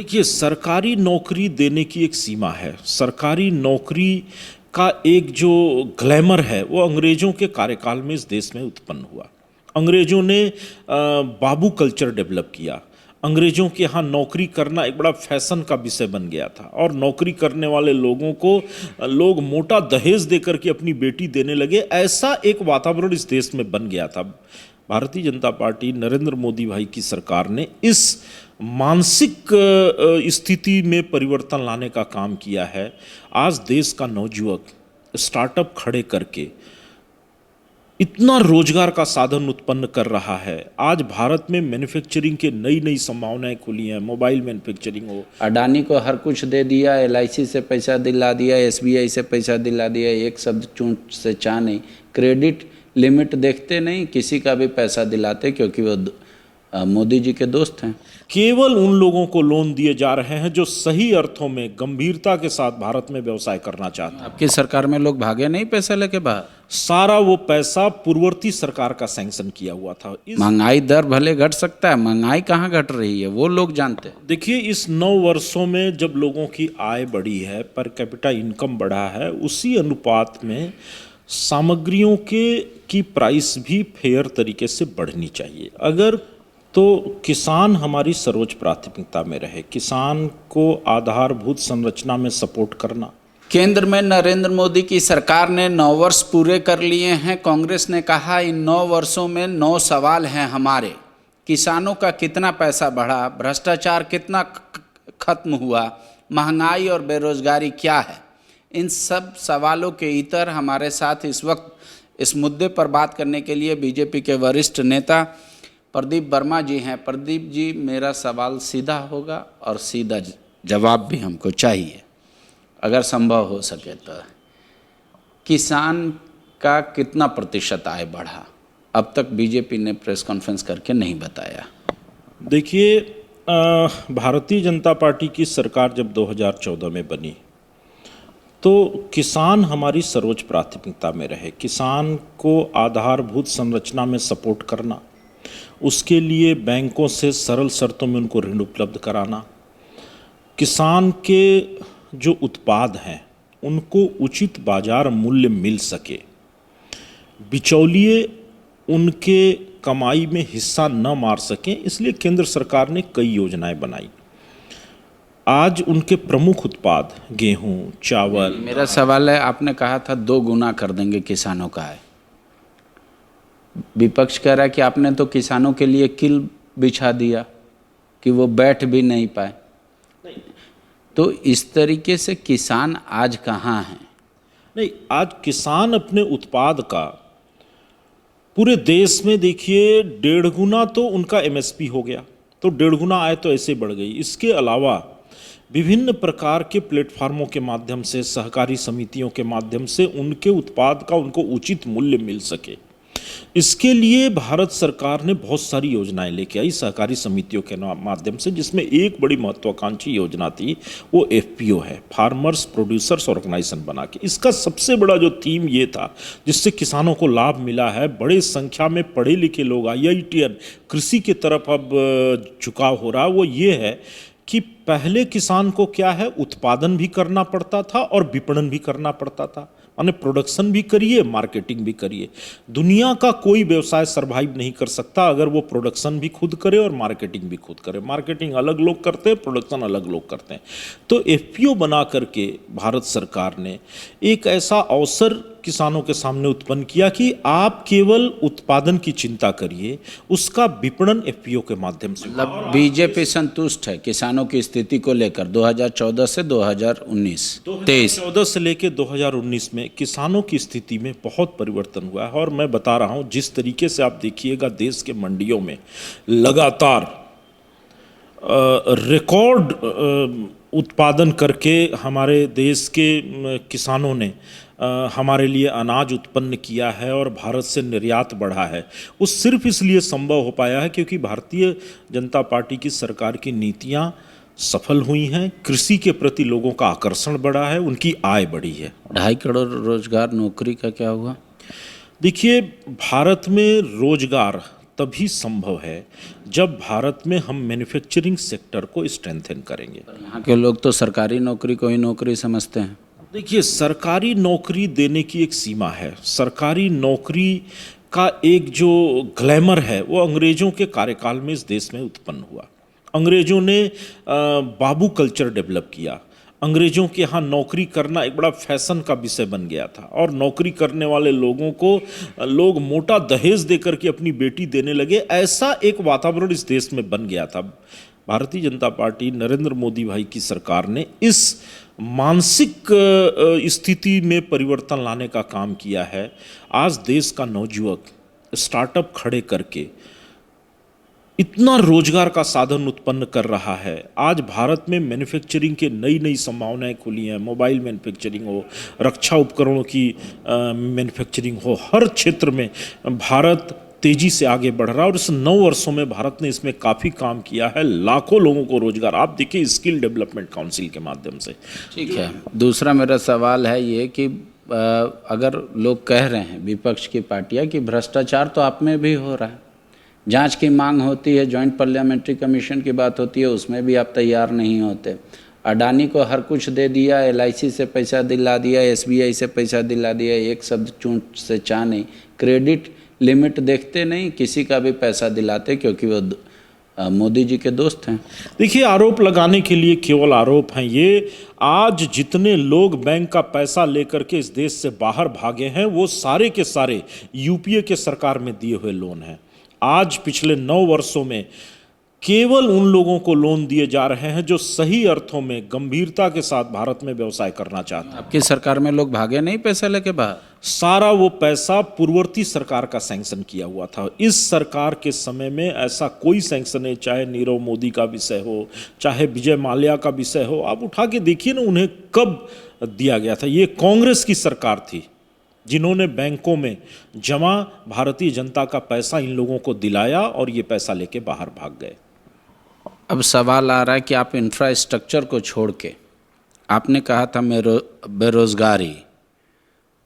देखिए, सरकारी नौकरी देने की एक सीमा है। सरकारी नौकरी का एक जो ग्लैमर है वो अंग्रेजों के कार्यकाल में इस देश में उत्पन्न हुआ। अंग्रेजों ने बाबू कल्चर डेवलप किया। अंग्रेजों के यहाँ नौकरी करना एक बड़ा फैशन का विषय बन गया था और नौकरी करने वाले लोगों को लोग मोटा दहेज देकर के अपनी बेटी देने लगे। ऐसा एक वातावरण इस देश में बन गया था। भारतीय जनता पार्टी नरेंद्र मोदी भाई की सरकार ने इस मानसिक स्थिति में परिवर्तन लाने का काम किया है। आज देश का नवयुवक स्टार्टअप खड़े करके इतना रोजगार का साधन उत्पन्न कर रहा है। आज भारत में मैन्युफैक्चरिंग के नई नई संभावनाएं खुली हैं। मोबाइल मैन्युफैक्चरिंग हो, अडानी को हर कुछ दे दिया, एलआईसी से पैसा दिला दिया, एसबीआई से पैसा दिला दिया, एक शब्द चूंट से चाह नहीं, क्रेडिट लिमिट देखते नहीं, किसी का भी पैसा दिलाते क्योंकि वो मोदी जी के दोस्त हैं। केवल उन लोगों को लोन दिए जा रहे हैं जो सही अर्थों में गंभीरता के साथ भारत में व्यवसाय करना चाहते हैं। आपकी सरकार में लोग भागे नहीं पैसा लेके बाहर? सारा वो पैसा पूर्ववर्ती सरकार का सैंक्शन किया हुआ था। महंगाई दर भले घट सकता है, महंगाई कहाँ घट रही है वो लोग जानते हैं। देखिए, इस 9 वर्षों में जब लोगों की आय बढ़ी है, पर कैपिटा इनकम बढ़ा है, उसी अनुपात में सामग्रियों की प्राइस भी फेयर तरीके से बढ़नी चाहिए। अगर तो किसान हमारी सर्वोच्च प्राथमिकता में रहे, किसान को आधारभूत संरचना में सपोर्ट करना। केंद्र में नरेंद्र मोदी की सरकार ने 9 वर्ष पूरे कर लिए हैं। कांग्रेस ने कहा इन 9 वर्षों में 9 सवाल हैं हमारे। किसानों का कितना पैसा बढ़ा, भ्रष्टाचार कितना खत्म हुआ, महंगाई और बेरोजगारी क्या है, इन सब सवालों के इतर हमारे साथ इस वक्त इस मुद्दे पर बात करने के लिए बीजेपी के वरिष्ठ नेता प्रदीप वर्मा जी हैं। प्रदीप जी, मेरा सवाल सीधा होगा और सीधा जवाब भी हमको चाहिए, अगर संभव हो सके तो। किसान का कितना प्रतिशत आय बढ़ा? अब तक बीजेपी ने प्रेस कॉन्फ्रेंस करके नहीं बताया। देखिए, भारतीय जनता पार्टी की सरकार जब 2014 में बनी तो किसान हमारी सर्वोच्च प्राथमिकता में रहे। किसान को आधारभूत संरचना में सपोर्ट करना, उसके लिए बैंकों से सरल शर्तों में उनको ऋण उपलब्ध कराना, किसान के जो उत्पाद हैं उनको उचित बाजार मूल्य मिल सके, बिचौलिए उनके कमाई में हिस्सा न मार सकें, इसलिए केंद्र सरकार ने कई योजनाएं बनाई। आज उनके प्रमुख उत्पाद गेहूं, चावल। मेरा सवाल है, आपने कहा था 2 गुना कर देंगे किसानों का आय। विपक्ष कह रहा है कि आपने तो किसानों के लिए किल बिछा दिया कि वो बैठ भी नहीं पाए। तो इस तरीके से किसान आज कहाँ हैं? नहीं, आज किसान अपने उत्पाद का पूरे देश में देखिए 1.5 गुना तो उनका एमएसपी हो गया, तो 1.5 गुना आय तो ऐसे बढ़ गई। इसके अलावा विभिन्न प्रकार के प्लेटफार्मों के माध्यम से, सहकारी समितियों के माध्यम से उनके उत्पाद का उनको उचित मूल्य मिल सके, इसके लिए भारत सरकार ने बहुत सारी योजनाएं लेके आई सहकारी समितियों के माध्यम से, जिसमें एक बड़ी महत्वाकांक्षी योजना थी वो एफपीओ है, फार्मर्स प्रोड्यूसर्स ऑर्गेनाइजेशन बना के। इसका सबसे बड़ा जो थीम ये था जिससे किसानों को लाभ मिला है, बड़े संख्या में पढ़े लिखे लोग, आईआईटीएन कृषि की तरफ अब झुकाव हो रहा, वो ये है कि पहले किसान को क्या है, उत्पादन भी करना पड़ता था और विपणन भी करना पड़ता था। माने प्रोडक्शन भी करिए, मार्केटिंग भी करिए। दुनिया का कोई व्यवसाय सरवाइव नहीं कर सकता अगर वो प्रोडक्शन भी खुद करे और मार्केटिंग भी खुद करे। मार्केटिंग अलग लोग करते हैं, प्रोडक्शन अलग लोग करते हैं। तो एफपीओ बना करके भारत सरकार ने एक ऐसा अवसर किसानों के सामने उत्पन्न किया कि आप केवल उत्पादन की चिंता करिए, उसका विपणन एफपीओ के माध्यम से। बीजेपी संतुष्ट है किसानों की स्थिति को लेकर 2014 से 2014 से लेकर 2019 में किसानों की स्थिति में बहुत परिवर्तन हुआ है। और मैं बता रहा हूं, जिस तरीके से आप देखिएगा देश के मंडियों में लगातार रिकॉर्ड उत्पादन करके हमारे देश के किसानों ने हमारे लिए अनाज उत्पन्न किया है और भारत से निर्यात बढ़ा है। वो सिर्फ इसलिए संभव हो पाया है क्योंकि भारतीय जनता पार्टी की सरकार की नीतियां सफल हुई हैं, कृषि के प्रति लोगों का आकर्षण बढ़ा है, उनकी आय बढ़ी है। 2.5 करोड़ रोजगार नौकरी का क्या हुआ? देखिए, भारत में रोजगार तभी संभव है जब भारत में हम मैन्युफैक्चरिंग सेक्टर को स्ट्रेंथन करेंगे। यहाँ के लोग तो सरकारी नौकरी को ही नौकरी समझते हैं। देखिए, सरकारी नौकरी देने की एक सीमा है। सरकारी नौकरी का एक जो ग्लैमर है वो अंग्रेजों के कार्यकाल में इस देश में उत्पन्न हुआ। अंग्रेजों ने बाबू कल्चर डेवलप किया। अंग्रेजों के यहाँ नौकरी करना एक बड़ा फैशन का विषय बन गया था और नौकरी करने वाले लोगों को लोग मोटा दहेज देकर के अपनी बेटी देने लगे। ऐसा एक वातावरण इस देश में बन गया था। भारतीय जनता पार्टी, नरेंद्र मोदी भाई की सरकार ने इस मानसिक स्थिति में परिवर्तन लाने का काम किया है। आज देश का नौजुवक स्टार्टअप खड़े करके इतना रोजगार का साधन उत्पन्न कर रहा है। आज भारत में मैन्युफैक्चरिंग के नई नई संभावनाएं खुली हैं। मोबाइल मैन्युफैक्चरिंग हो, रक्षा उपकरणों की मैन्युफैक्चरिंग हो, हर क्षेत्र में भारत तेजी से आगे बढ़ रहा है और इस 9 वर्षों में भारत ने इसमें काफ़ी काम किया है। लाखों लोगों को रोजगार, आप देखिए स्किल डेवलपमेंट काउंसिल के माध्यम से। ठीक है, दूसरा मेरा सवाल है ये कि अगर लोग कह रहे हैं विपक्ष की पार्टियां कि भ्रष्टाचार तो आप में भी हो रहा है, जांच की मांग होती है, जॉइंट पार्लियामेंट्री कमीशन की बात होती है, उसमें भी आप तैयार नहीं होते। अडानी को हर कुछ दे दिया, LIC से पैसा दिला दिया, SBI से पैसा दिला दिया, एक शब्द चूंट से चा नहीं, क्रेडिट लिमिट देखते नहीं, किसी का भी पैसा दिलाते क्योंकि वो मोदी जी के दोस्त हैं। देखिए, आरोप लगाने के लिए केवल आरोप हैं ये। आज जितने लोग बैंक का पैसा लेकर के इस देश से बाहर भागे हैं वो सारे के सारे UPA के सरकार में दिए हुए लोन हैं। आज पिछले 9 वर्षों में केवल उन लोगों को लोन दिए जा रहे हैं जो सही अर्थों में गंभीरता के साथ भारत में व्यवसाय करना चाहते हैं। आपकी सरकार में लोग भागे नहीं पैसा लेके बाहर? सारा वो पैसा पूर्ववर्ती सरकार का सैंक्शन किया हुआ था। इस सरकार के समय में ऐसा कोई सैंक्शन नहीं, चाहे नीरव मोदी का विषय हो, चाहे विजय माल्या का विषय हो, आप उठा के देखिए ना उन्हें कब दिया गया था। ये कांग्रेस की सरकार थी जिन्होंने बैंकों में जमा भारतीय जनता का पैसा इन लोगों को दिलाया और ये पैसा लेके बाहर भाग गए। अब सवाल आ रहा है कि आप इंफ्रास्ट्रक्चर को छोड़ के, आपने कहा था बेरोजगारी,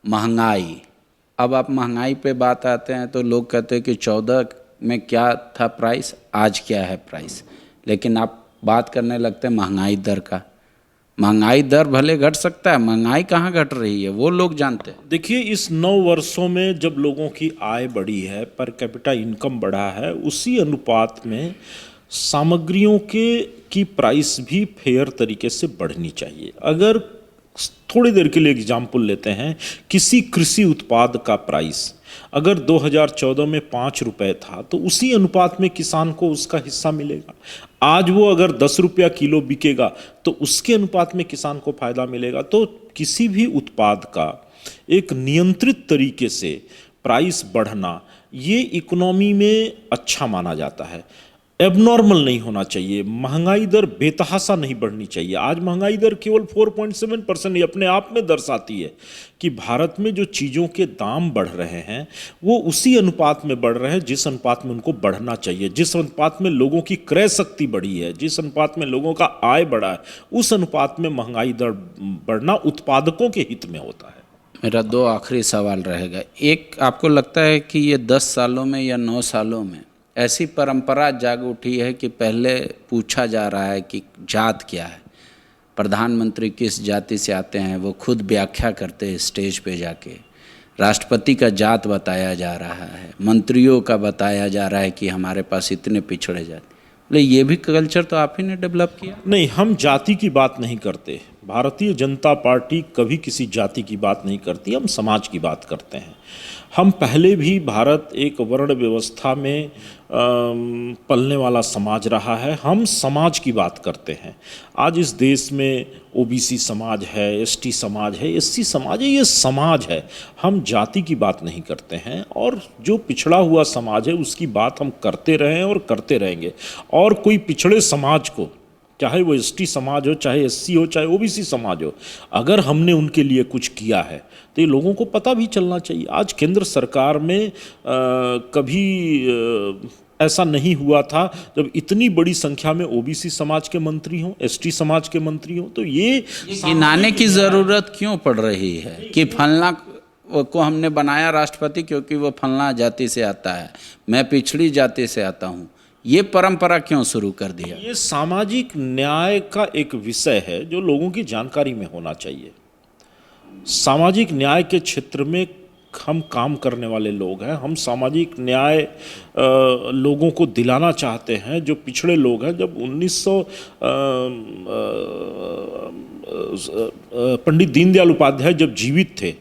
महंगाई, अब आप महंगाई पे बात आते हैं तो लोग कहते हैं कि 14 में क्या था प्राइस, आज क्या है प्राइस, लेकिन आप बात करने लगते हैं महंगाई दर का। महंगाई दर भले घट सकता है, महंगाई कहाँ घट रही है वो लोग जानते हैं। देखिए, इस 9 वर्षों में जब लोगों की आय बढ़ी है, पर कैपिटा इनकम बढ़ा है, उसी अनुपात में सामग्रियों की प्राइस भी फेयर तरीके से बढ़नी चाहिए। अगर थोड़ी देर के लिए एग्जाम्पल लेते हैं, किसी कृषि उत्पाद का प्राइस अगर 2014 में 5 रुपए था तो उसी अनुपात में किसान को उसका हिस्सा मिलेगा। आज वो अगर 10 रुपया किलो बिकेगा तो उसके अनुपात में किसान को फायदा मिलेगा। तो किसी भी उत्पाद का एक नियंत्रित तरीके से प्राइस बढ़ना ये इकोनॉमी में अच्छा माना जाता है। एबनॉर्मल नहीं होना चाहिए। महंगाई दर बेतहाशा नहीं बढ़नी चाहिए। आज महंगाई दर केवल 4.7% अपने आप में दर्शाती है कि भारत में जो चीज़ों के दाम बढ़ रहे हैं वो उसी अनुपात में बढ़ रहे हैं जिस अनुपात में उनको बढ़ना चाहिए। जिस अनुपात में लोगों की क्रय शक्ति बढ़ी है, जिस अनुपात में लोगों का आय बढ़ा है, उस अनुपात में महंगाई दर बढ़ना उत्पादकों के हित में होता है। मेरा 2 आखिरी सवाल रहेगा। एक, आपको लगता है कि ये 10 सालों में या 9 सालों में ऐसी परंपरा जाग उठी है कि पहले पूछा जा रहा है कि जात क्या है, प्रधानमंत्री किस जाति से आते हैं, वो खुद व्याख्या करते हैं स्टेज पे जाके, राष्ट्रपति का जात बताया जा रहा है, मंत्रियों का बताया जा रहा है कि हमारे पास इतने पिछड़े जाति। ये भी कल्चर तो आप ही ने डेवलप किया? नहीं, हम जाति की बात नहीं करते। भारतीय जनता पार्टी कभी किसी जाति की बात नहीं करती, हम समाज की बात करते हैं। हम पहले भी भारत एक वर्ण व्यवस्था में पलने वाला समाज रहा है, हम समाज की बात करते हैं। आज इस देश में OBC समाज है, ST समाज है, SC समाज है, ये समाज है। हम जाति की बात नहीं करते हैं और जो पिछड़ा हुआ समाज है उसकी बात हम करते रहे हैं और करते रहेंगे। और कोई पिछड़े समाज को, चाहे वो ST समाज हो, चाहे SC हो, चाहे OBC समाज हो, अगर हमने उनके लिए कुछ किया है तो ये लोगों को पता भी चलना चाहिए। आज केंद्र सरकार में कभी ऐसा नहीं हुआ था जब इतनी बड़ी संख्या में OBC समाज के मंत्री हों, ST समाज के मंत्री हों। तो ये गिनाने की ज़रूरत क्यों पड़ रही है कि फलना को हमने बनाया राष्ट्रपति क्योंकि वो फलना जाति से आता है, मैं पिछड़ी जाति से आता हूँ, ये परंपरा क्यों शुरू कर दिया? ये सामाजिक न्याय का एक विषय है जो लोगों की जानकारी में होना चाहिए। सामाजिक न्याय के क्षेत्र में हम काम करने वाले लोग हैं। हम सामाजिक न्याय लोगों को दिलाना चाहते हैं जो पिछड़े लोग हैं। जब पंडित दीनदयाल उपाध्याय जब जीवित थे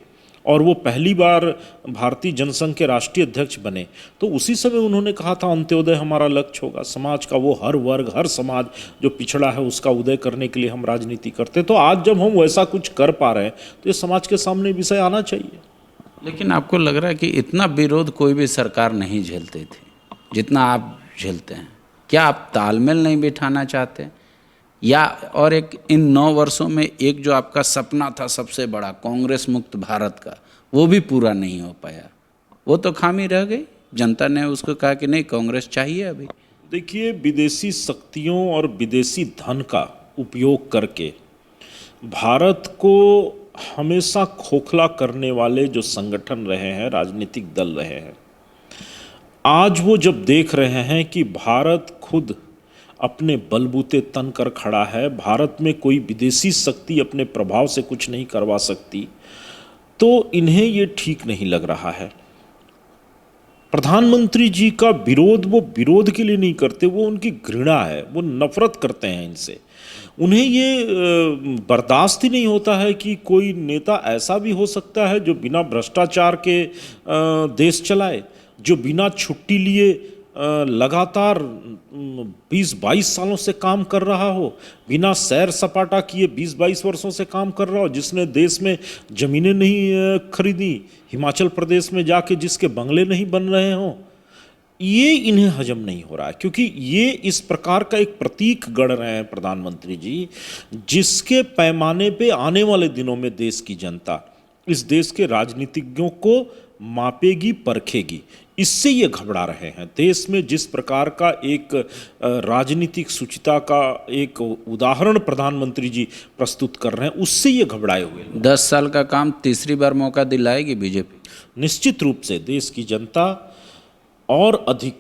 और वो पहली बार भारतीय जनसंघ के राष्ट्रीय अध्यक्ष बने, तो उसी समय उन्होंने कहा था अंत्योदय हमारा लक्ष्य होगा। समाज का वो हर वर्ग, हर समाज जो पिछड़ा है उसका उदय करने के लिए हम राजनीति करते। तो आज जब हम वैसा कुछ कर पा रहे हैं तो ये समाज के सामने विषय आना चाहिए। लेकिन आपको लग रहा है कि इतना विरोध कोई भी सरकार नहीं झेलती थी जितना आप झेलते हैं? क्या आप तालमेल नहीं बिठाना चाहते? या और एक इन 9 वर्षों में एक जो आपका सपना था सबसे बड़ा कांग्रेस मुक्त भारत का, वो भी पूरा नहीं हो पाया, वो तो खामी रह गई? जनता ने उसको कहा कि नहीं कांग्रेस चाहिए अभी। देखिए, विदेशी शक्तियों और विदेशी धन का उपयोग करके भारत को हमेशा खोखला करने वाले जो संगठन रहे हैं, राजनीतिक दल रहे हैं, आज वो जब देख रहे हैं कि भारत खुद अपने बलबूते तन कर खड़ा है, भारत में कोई विदेशी शक्ति अपने प्रभाव से कुछ नहीं करवा सकती, तो इन्हें ये ठीक नहीं लग रहा है। प्रधानमंत्री जी का विरोध वो विरोध के लिए नहीं करते, वो उनकी घृणा है, वो नफरत करते हैं इनसे। उन्हें ये बर्दाश्त ही नहीं होता है कि कोई नेता ऐसा भी हो सकता है जो बिना भ्रष्टाचार के देश चलाए, जो बिना छुट्टी लिए लगातार 20-22 सालों से काम कर रहा हो, बिना सैर सपाटा किए 20-22 वर्षों से काम कर रहा हो, जिसने देश में ज़मीनें नहीं खरीदी, हिमाचल प्रदेश में जाके जिसके बंगले नहीं बन रहे हों। ये इन्हें हजम नहीं हो रहा है क्योंकि ये इस प्रकार का एक प्रतीक गढ़ रहे हैं प्रधानमंत्री जी, जिसके पैमाने पे आने वाले दिनों में देश की जनता इस देश के राजनीतिज्ञों को मापेगी, परखेगी। इससे ये घबरा रहे हैं। देश में जिस प्रकार का एक राजनीतिक शुचिता का एक उदाहरण प्रधानमंत्री जी प्रस्तुत कर रहे हैं, उससे ये घबराए हुए हैं। 10 साल का काम तीसरी बार मौका दिलाएगी बीजेपी? निश्चित रूप से देश की जनता और अधिक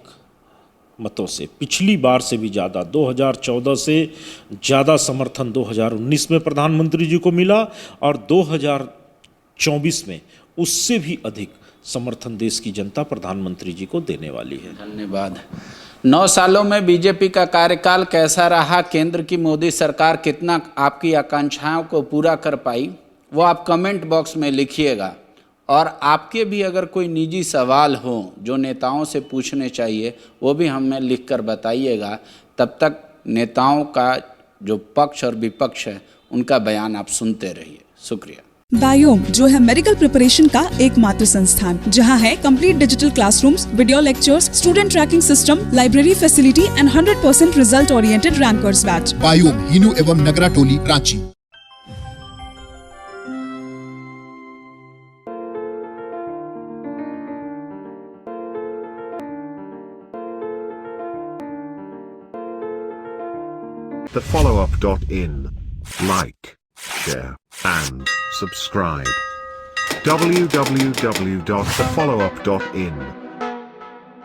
मतों से, पिछली बार से भी ज़्यादा, 2014 से ज़्यादा समर्थन 2019 में प्रधानमंत्री जी को मिला और 2024 में उससे भी अधिक समर्थन देश की जनता प्रधानमंत्री जी को देने वाली है। धन्यवाद। 9 सालों में बीजेपी का कार्यकाल कैसा रहा? केंद्र की मोदी सरकार कितना आपकी आकांक्षाओं को पूरा कर पाई? वो आप कमेंट बॉक्स में लिखिएगा। और आपके भी अगर कोई निजी सवाल हो जो नेताओं से पूछने चाहिए, वो भी हमें लिखकर बताइएगा। तब तक नेताओं का जो पक्ष और विपक्ष है उनका बयान आप सुनते रहिए। शुक्रिया। बायोम जो है मेडिकल प्रिपरेशन का एकमात्र संस्थान जहां है complete digital classrooms, video lectures, student tracking system, library facility and 100% result oriented rankers batch. Biome Hinoo एवं नगरा टोली, Ranchi. thefollowup.in. Like, share, and subscribe. www.thefollowup.in